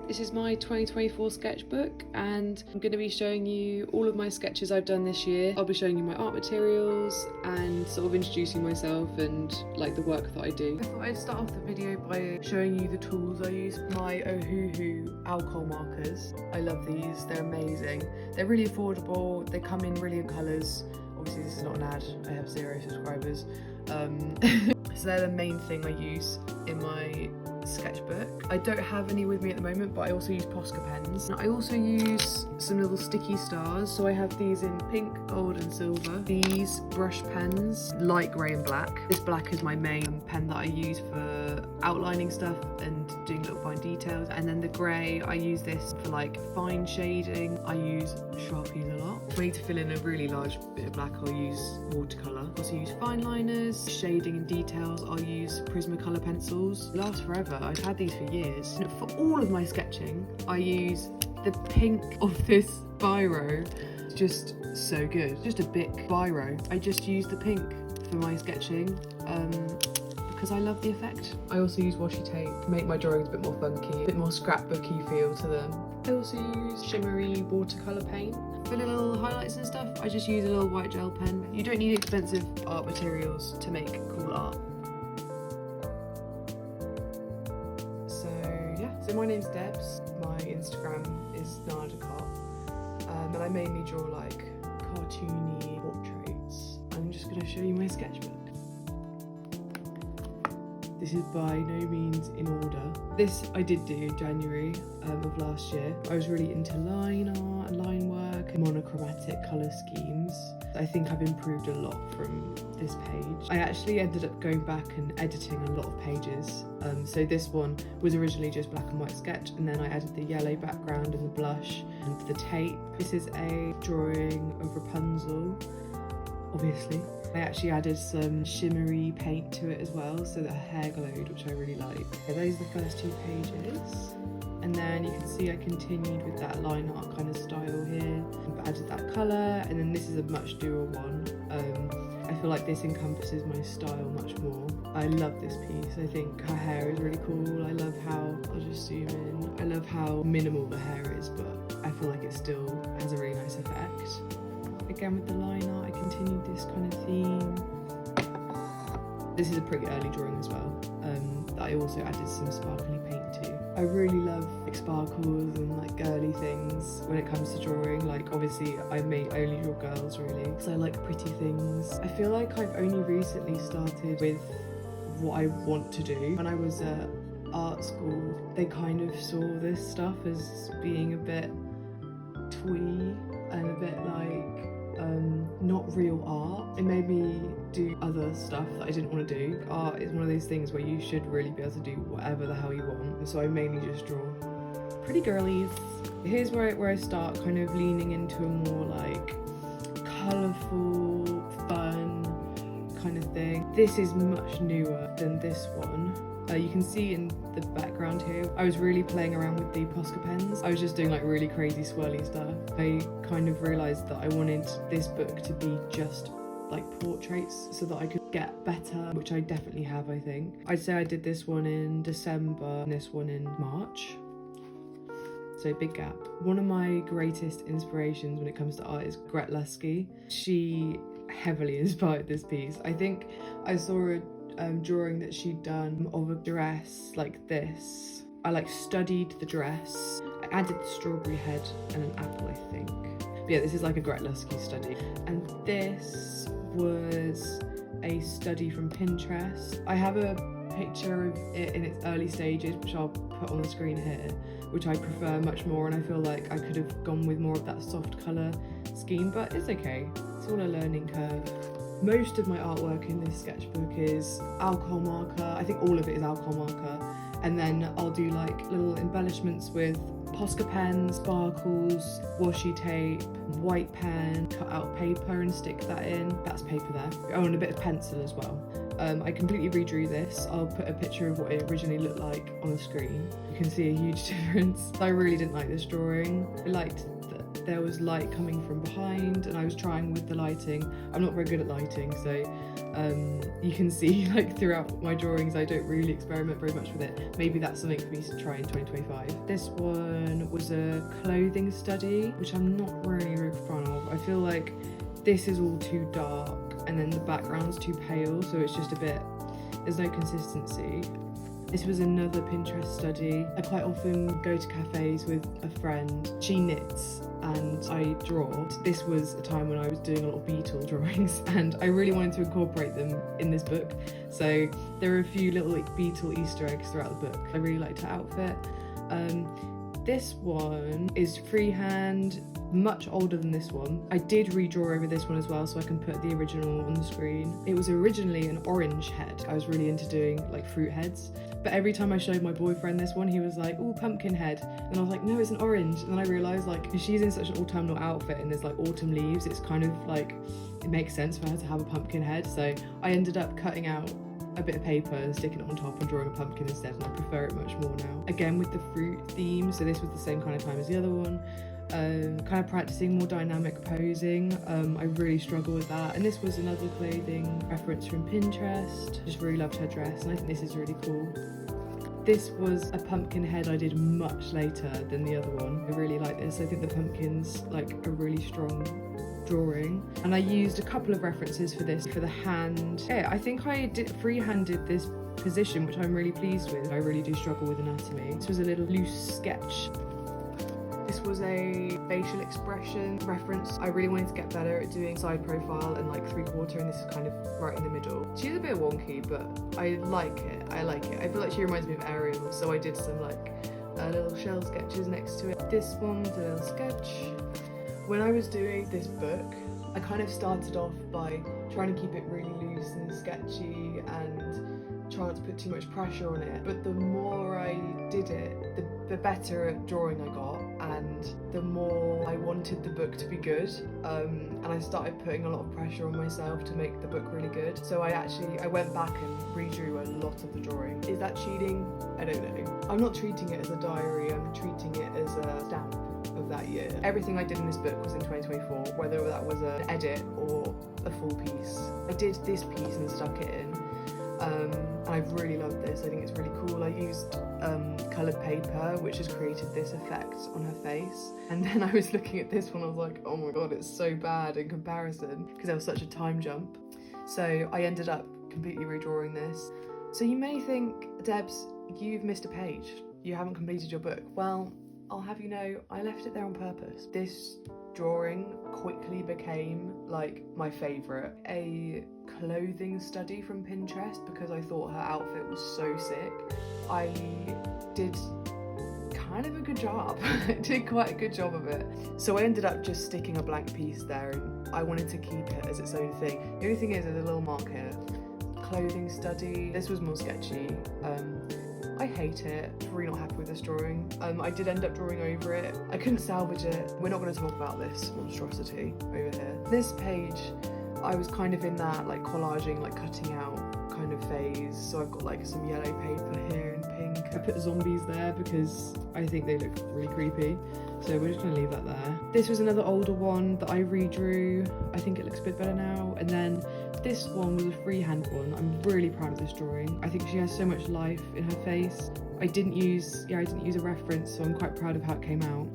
This is my 2024 sketchbook and I'm going to be showing you all of my sketches I've done this year. I'll be showing you my art materials and sort of introducing myself and like the work that I do. I thought I'd start off the video by showing you the tools I use. My Soooooooo alcohol markers. I love these, they're amazing. They're really affordable, they come in brilliant colours. Obviously this is not an ad, I have 0 subscribers. So they're the main thing I use in my sketchbook. I don't have any with me at the moment, but I also use Posca pens. I also use some little sticky stars, so I have these in pink, gold and silver. These brush pens, light grey and black. This black is my main pen that I use for outlining stuff and doing little fine details, and then the grey, I use this for like fine shading. I use Sharpies a lot. If I need to fill in a really large bit of black, I'll use watercolour. I also use fine liners, shading and details, I'll use Prismacolor pencils. They last forever. I've had these for years. And for all of my sketching, I use the pink of this biro. It's just so good. Just a Bic biro. I just use the pink for my sketching because I love the effect. I also use washi tape to make my drawings a bit more funky, a bit more scrapbooky feel to them. I also use shimmery watercolour paint. For little highlights and stuff, I just use a little white gel pen. You don't need expensive art materials to make cool art. So my name's Debs, my Instagram is Nardacot, and I mainly draw like cartoony portraits. I'm just going to show you my sketchbook. This is by no means in order. This I did do in January of last year. I was really into line art and line work, monochromatic colour schemes. I think I've improved a lot from this page. I actually ended up going back and editing a lot of pages. So this one was originally just black and white sketch, and then I added the yellow background and the blush and the tape. This is a drawing of Rapunzel, obviously. I actually added some shimmery paint to it as well, so that her hair glowed, which I really like. Okay, those are the first 2 pages. And then you can see I continued with that line art kind of style here. I've added that colour, and then this is a much newer one. I feel like this encompasses my style much more. I love this piece. I think her hair is really cool. I love how, I'll just zoom in. I love how minimal the hair is, but I feel like it still has a really nice effect. Again with the line art, I continued this kind of theme. This is a pretty early drawing as well, that I also added some sparkly paint to. I really love like sparkles and like girly things when it comes to drawing. Like obviously I only draw girls really, because I like pretty things. I feel like I've only recently started with what I want to do. When I was at art school, they kind of saw this stuff as being a bit twee and a bit like not real art. It made me do other stuff that I didn't want to do. Art is one of those things where you should really be able to do whatever the hell you want, and so I mainly just draw pretty girlies. Here's where I start kind of leaning into a more like colourful, fun kind of thing. This is much newer than this one. You can see in the background here, I was really playing around with the Posca pens. I was just doing like really crazy swirly stuff. I kind of realised that I wanted this book to be just like portraits so that I could get better, which I definitely have, I think. I'd say I did this one in December and this one in March. So big gap. One of my greatest inspirations when it comes to art is Gret Lusky. She heavily inspired this piece. I think I saw a drawing that she'd done of a dress like this. I like studied the dress. I added the strawberry head and an apple, I think. But yeah, this is like a Gret Lusky study. And this was a study from Pinterest. I have a picture of it in its early stages, which I'll put on the screen here, which I prefer much more, and I feel like I could have gone with more of that soft colour scheme, but it's okay. It's all a learning curve. Most of my artwork in this sketchbook is alcohol marker. I think all of it is alcohol marker. And then I'll do like little embellishments with Posca pens, sparkles, washi tape, white pen, cut out paper and stick that in. That's paper there. Oh, and a bit of pencil as well. I completely redrew this. I'll put a picture of what it originally looked like on the screen. You can see a huge difference. I really didn't like this drawing. I liked there was light coming from behind, and I was trying with the lighting. I'm not very good at lighting, so you can see like throughout my drawings I don't really experiment very much with it. Maybe that's something for me to try in 2025. This one was a clothing study, which I'm not really a big fan of. I feel like this is all too dark and then the background's too pale, so it's just a bit, there's no consistency. This was another Pinterest study. I quite often go to cafes with a friend. She knits and I draw. This was a time when I was doing a lot of beetle drawings and I really wanted to incorporate them in this book. So there are a few little beetle Easter eggs throughout the book. I really liked her outfit. This one is freehand, much older than this one. I did redraw over this one as well, so I can put the original on the screen. It was originally an orange head. I was really into doing like fruit heads, but every time I showed my boyfriend this one, he was like, "Oh, pumpkin head," and I was like, "No, it's an orange." And then I realised, like, because she's in such an autumnal outfit and there's like autumn leaves, it's kind of like, it makes sense for her to have a pumpkin head. So I ended up cutting out a bit of paper and sticking it on top and drawing a pumpkin instead, and I prefer it much more now. Again with the fruit theme, so this was the same kind of time as the other one. Kind of practicing more dynamic posing. I really struggle with that, and this was another clothing reference from Pinterest. Just really loved her dress, and I think this is really cool. This was a pumpkin head I did much later than the other one. I really like this. I think the pumpkin's like a really strong drawing, and I used a couple of references for this. For the hand, yeah, I think I freehanded this position, which I'm really pleased with. I really do struggle with anatomy. This was a little loose sketch. This was a facial expression reference. I really wanted to get better at doing side profile and like 3/4, and this is kind of right in the middle. She's a bit wonky, but I like it. I feel like she reminds me of Ariel, so I did some like little shell sketches next to it. This one's a little sketch. When I was doing this book, I kind of started off by trying to keep it really loose and sketchy and try not to put too much pressure on it. But the more I did it, the better at drawing I got, and the more I wanted the book to be good. And I started putting a lot of pressure on myself to make the book really good. So I went back and redrew a lot of the drawing. Is that cheating? I don't know. I'm not treating it as a diary, I'm treating it as a stamp of that year. Everything I did in this book was in 2024, whether that was an edit or a full piece. I did this piece and stuck it in. And I really love this. I think it's really cool. I used coloured paper, which has created this effect on her face. And then I was looking at this one, I was like, oh my god, it's so bad in comparison, because there was such a time jump. So I ended up completely redrawing this. So you may think, Debs, you've missed a page. You haven't completed your book. Well, I'll have you know, I left it there on purpose. This drawing quickly became like my favourite. A clothing study from Pinterest, because I thought her outfit was so sick. I did kind of a good job. I did quite a good job of it. So I ended up just sticking a blank piece there, and I wanted to keep it as its own thing. The only thing is there's a little mark here. Clothing study. This was more sketchy. I hate it. Really not happy with this drawing. I did end up drawing over it. I couldn't salvage it. We're not going to talk about this monstrosity over here. This page, I was kind of in that like collaging, like cutting out kind of phase. So I've got like some yellow paper here and pink. I put zombies there because I think they look really creepy. So we're just going to leave that there. This was another older one that I redrew. I think it looks a bit better now. And then this one was a freehand one. I'm really proud of this drawing. I think she has so much life in her face. I didn't use a reference, so I'm quite proud of how it came out.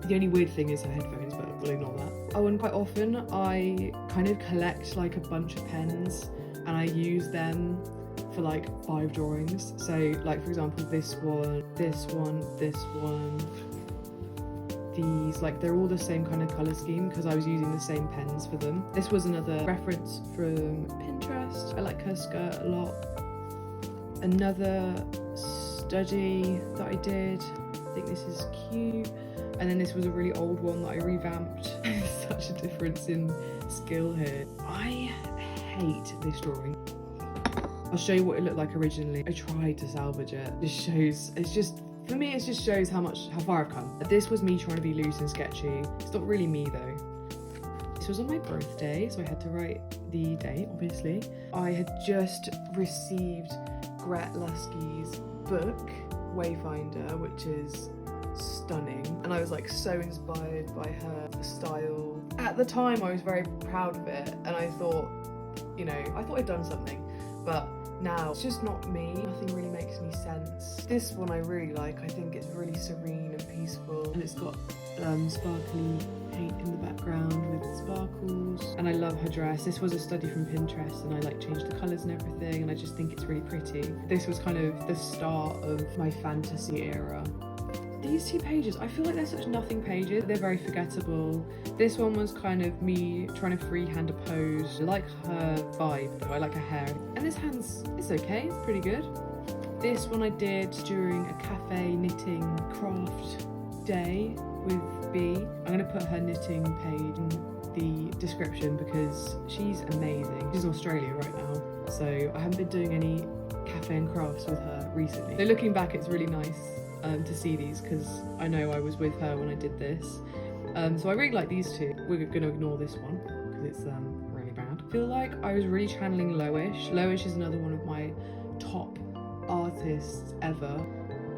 The only weird thing is her headphones, but we'll ignore that. Oh, and quite often I kind of collect like a bunch of pens and I use them for like 5 drawings. So like, for example, this one, these, like they're all the same kind of colour scheme because I was using the same pens for them. This was another reference from Pinterest. I like her skirt a lot. Another study that I did. I think this is cute. And then this was a really old one that I revamped. Such a difference in skill here. I hate this drawing. I'll show you what it looked like originally. I tried to salvage it. For me, it just shows how far I've come. This was me trying to be loose and sketchy. It's not really me though. This was on my birthday, so I had to write the date, obviously. I had just received Gret Lusky's book, Wayfinder, which is stunning, and I was like so inspired by her style. At the time I was very proud of it, and I thought, you know, I thought I'd done something, but now it's just not me. Nothing really makes any sense. This one I really like. I think it's really serene and peaceful, and it's got sparkly paint in the background with sparkles, and I love her dress. This was a study from Pinterest, and I like changed the colours and everything, and I just think it's really pretty. This was kind of the start of my fantasy era. These two pages, I feel like they're such nothing pages. They're very forgettable. This one was kind of me trying to freehand a pose. I like her vibe though, I like her hair. And this hand's, it's okay, it's pretty good. This one I did during a cafe knitting craft day with B. I'm gonna put her knitting page in the description because she's amazing. She's in Australia right now, so I haven't been doing any cafe and crafts with her recently. So looking back, it's really nice to see these because I know I was with her when I did this. So I really like these two. We're gonna ignore this one because it's really bad. I feel like I was really channeling Loish. Loish is another one of my top artists ever.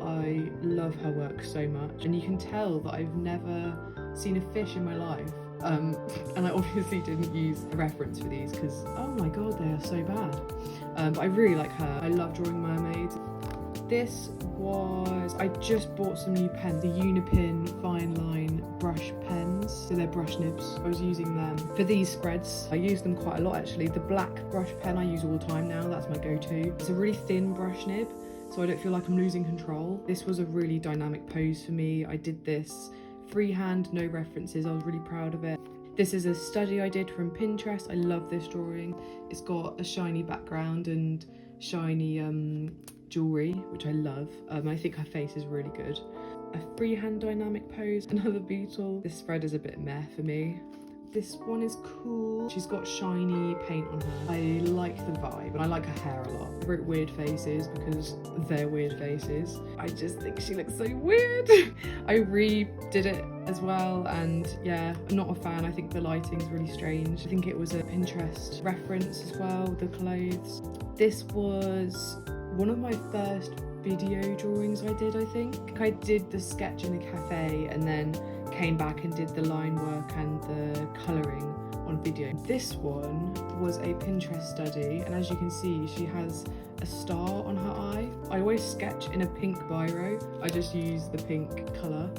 I love her work so much, and you can tell that I've never seen a fish in my life. And I obviously didn't use a reference for these because, oh my god, they are so bad. But I really like her. I love drawing mermaids. This was, I just bought some new pens, the Unipin fine line brush pens, so they're brush nibs. I was using them for these spreads. I use them quite a lot actually. The black brush pen I use all the time now, that's my go-to. It's a really thin brush nib, so I don't feel like I'm losing control. This was a really dynamic pose for me. I did this freehand, no references. I was really proud of it. This is a study I did from Pinterest. I love this drawing. It's got a shiny background and shiny jewelry, which I love. I think her face is really good. A freehand dynamic pose, another beetle. This spread is a bit meh for me. This one is cool. She's got shiny paint on her. I like the vibe, and I like her hair a lot. I wrote weird faces because they're weird faces. I just think she looks so weird. I redid it as well, and yeah, I'm not a fan. I think the lighting's really strange. I think it was a Pinterest reference as well, the clothes. This was one of my first video drawings I did, I think. I did the sketch in the cafe and then came back and did the line work and the colouring on video. This one was a Pinterest study, and as you can see, she has a star on her eye. I always sketch in a pink biro. I just use the pink colour,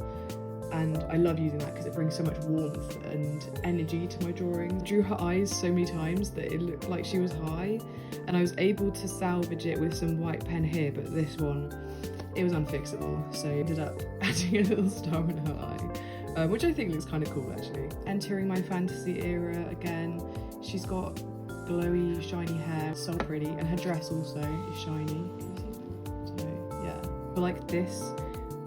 and I love using that because it brings so much warmth and energy to my drawing. I drew her eyes so many times that it looked like she was high, and I was able to salvage it with some white pen here, but this one, it was unfixable, so I ended up adding a little star in her eye, which I think looks kind of cool actually. Entering my fantasy era again. She's got glowy, shiny hair, so pretty, and her dress also is shiny. So yeah, but like this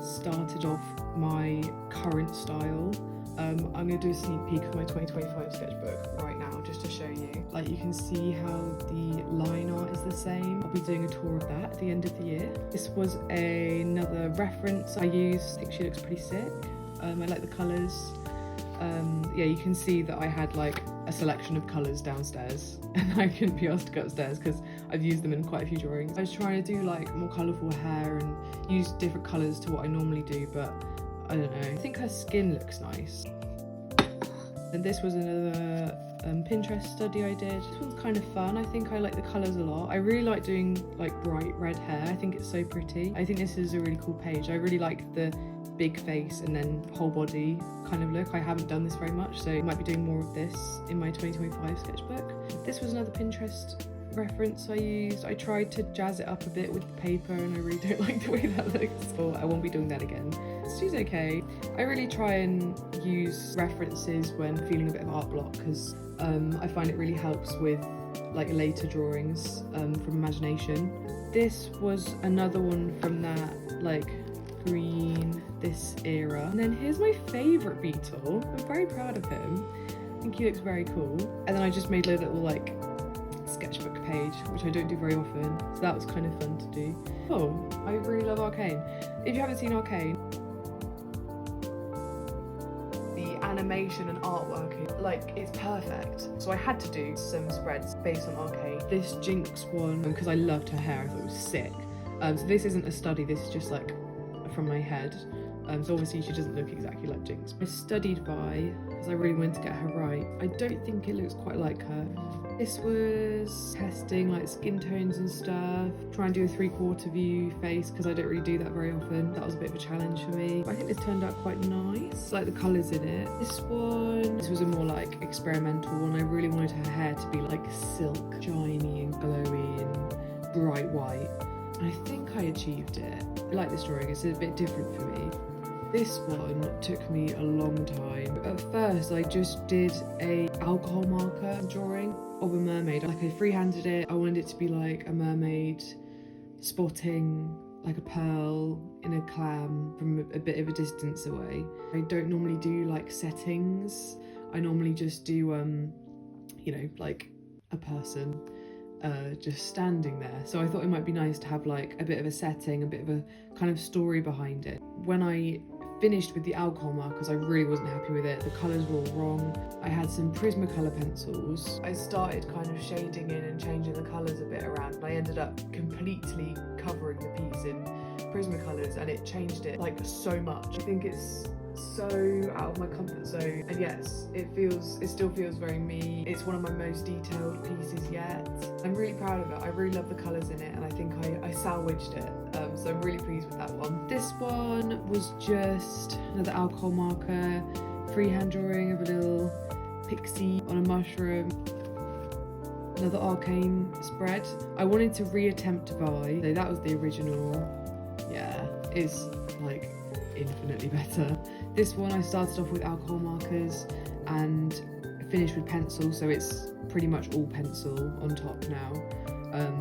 started off my current style. I'm going to do a sneak peek of my 2025 sketchbook right now just to show you. Like, you can see how the line art is the same. I'll be doing a tour of that at the end of the year. This was another reference I used. I think she looks pretty sick. I like the colours. Yeah, you can see that I had like a selection of colours downstairs and I couldn't be asked to go upstairs because I've used them in quite a few drawings. I was trying to do like more colourful hair and use different colours to what I normally do, but I don't know. I think her skin looks nice. And this was another Pinterest study I did. This one's kind of fun. I think I like the colours a lot. I really like doing like bright red hair. I think it's so pretty. I think this is a really cool page. I really like the big face and then whole body kind of look. I haven't done this very much, so I might be doing more of this in my 2025 sketchbook. This was another Pinterest reference I used. I tried to jazz it up a bit with the paper and I really don't like the way that looks, so I won't be doing that again. She's okay. I really try and use references when feeling a bit of art block because I find it really helps with like later drawings from imagination. This was another one from that like green, this era. And then here's my favourite beetle. I'm very proud of him. I think he looks very cool. And then I just made a little like sketchbook page, which I don't do very often, so that was kind of fun to do. Oh, I really love Arcane. If you haven't seen Arcane, the animation and artwork, like, it's perfect. So I had to do some spreads based on Arcane. This Jinx one, because I loved her hair, I thought it was sick. So this isn't a study, this is just like from my head. So obviously she doesn't look exactly like Jinx. I studied Vi because I really wanted to get her right. I don't think it looks quite like her. This was testing like skin tones and stuff. Try and do a 3/4 view face because I don't really do that very often. That was a bit of a challenge for me. But I think this turned out quite nice. Like the colours in it. This was a more like experimental one. I really wanted her hair to be like silk, shiny and glowy and bright white. And I think I achieved it. I like this drawing, it's a bit different for me. This one took me a long time. At first I just did a alcohol marker drawing of a mermaid. Like I freehanded it. I wanted it to be like a mermaid spotting like a pearl in a clam from a bit of a distance away. I don't normally do like settings. I normally just do you know, like a person just standing there. So I thought it might be nice to have like a bit of a setting, a bit of a kind of story behind it. When I finished with the alcohol markers, I really wasn't happy with it. The colours were all wrong. I had some Prismacolor pencils. I started kind of shading in and changing the colours a bit around. I ended up completely covering the piece in Prismacolors and it changed it like so much. I think it's so out of my comfort zone, and yes, it still feels very me. It's one of my most detailed pieces yet. I'm really proud of it. I really love the colours in it and I think I salvaged it, so I'm really pleased with that one. This one was just another alcohol marker, freehand drawing of a little pixie on a mushroom. Another arcane spread. I wanted to reattempt Vi, so that was the original. Yeah, it's like infinitely better. This one I started off with alcohol markers and finished with pencil, so it's pretty much all pencil on top now.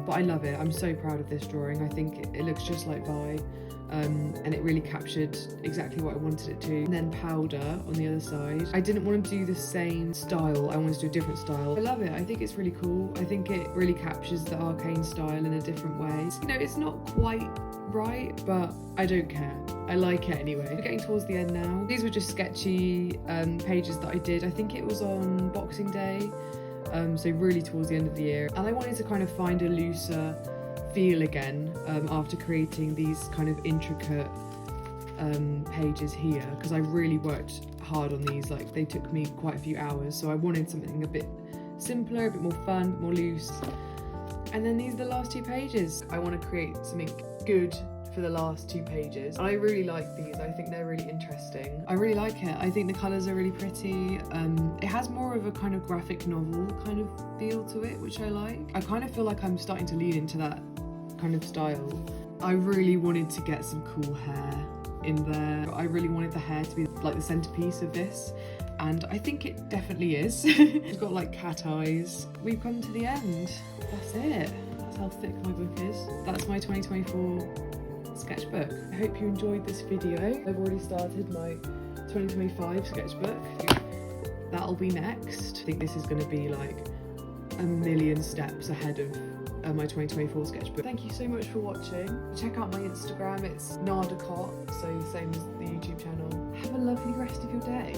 But I love it. I'm so proud of this drawing. I think it looks just like Vi, and it really captured exactly what I wanted it to. And then powder on the other side. I didn't want to do the same style, I wanted to do a different style. I love it. I think it's really cool. I think it really captures the arcane style in a different way. You know, it's not quite right, but I don't care. I like it anyway. We're getting towards the end now. These were just sketchy pages that I did. I think it was on Boxing Day, so really towards the end of the year. And I wanted to kind of find a looser feel again after creating these kind of intricate pages here, because I really worked hard on these. Like they took me quite a few hours, so I wanted something a bit simpler, a bit more fun, a bit more loose. And then these are the last 2 pages. I want to create something good for the last 2 pages. And I really like these. I think they're really interesting. I really like it. I think the colours are really pretty. It has more of a kind of graphic novel kind of feel to it, which I like. I kind of feel like I'm starting to lean into that kind of style. I really wanted to get some cool hair in there. I really wanted the hair to be like the centerpiece of this, and I think it definitely is. It's got like cat eyes. We've come to the end. That's it. That's how thick my book is. That's my 2024 sketchbook. I hope you enjoyed this video. I've already started my 2025 sketchbook. That'll be next. I think this is going to be like a million steps ahead of my 2024 sketchbook. Thank you so much for watching. Check out my Instagram, it's Nardacot, so the same as the YouTube channel. Have a lovely rest of your day.